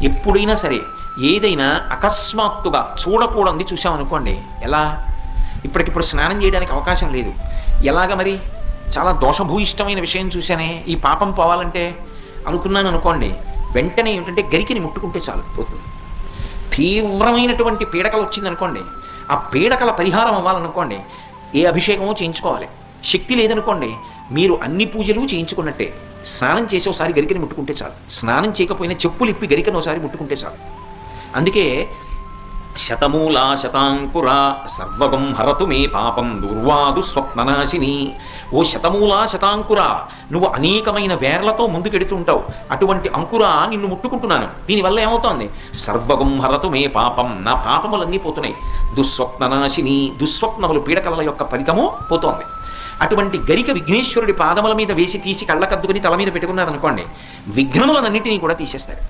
ఎప్పుడైనా సరే ఏదైనా అకస్మాత్తుగా చూడకూడదు చూసామనుకోండి, ఎలా ఇప్పటికిప్పుడు స్నానం చేయడానికి అవకాశం లేదు, ఎలాగ మరి చాలా దోషభూయిష్టమైన విషయం చూశానే, ఈ పాపం పోవాలంటే అనుకున్నాను అనుకోండి, వెంటనే ఏమిటంటే గరికిని ముట్టుకుంటే చాలు పోతుంది. తీవ్రమైనటువంటి పీడకలు వచ్చిందనుకోండి, ఆ పీడకల పరిహారం అవ్వాలనుకోండి ఏ అభిషేకమో చేయించుకోవాలి. శక్తి లేదనుకోండి మీరు అన్ని పూజలు చేయించుకున్నట్టే. స్నానం చేసి ఒకసారి గరికని ముట్టుకుంటే చాలు, స్నానం చేయకపోయినా చెప్పులు ఇప్పి గరికను ఒకసారి ముట్టుకుంటే చాలు. అందుకే శతమూలా శతాంకుర సర్వగం హరతు మే పాపం దుర్వాదు స్వప్ననాశిని. ఓ శతమూలా శతాంకుర, నువ్వు అనేకమైన వేర్లతో ముందుకెడుతుంటావు, అటువంటి అంకుర నిన్ను ముట్టుకుంటున్నాను. దీనివల్ల ఏమవుతోంది? సర్వగం హరతు మే పాపం, నా పాపములన్నీ పోతున్నాయి. దుస్వప్ననాశిని, దుస్వప్నములు పీడకల యొక్క ఫలితము పోతోంది. అటువంటి గరిక విఘ్నేశ్వరుడి పాదముల మీద వేసి తీసి కళ్ళకద్దుకుని తల మీద పెట్టుకున్నారనుకోండి, విఘ్నములన్నింటినీ కూడా తీసేస్తాడు.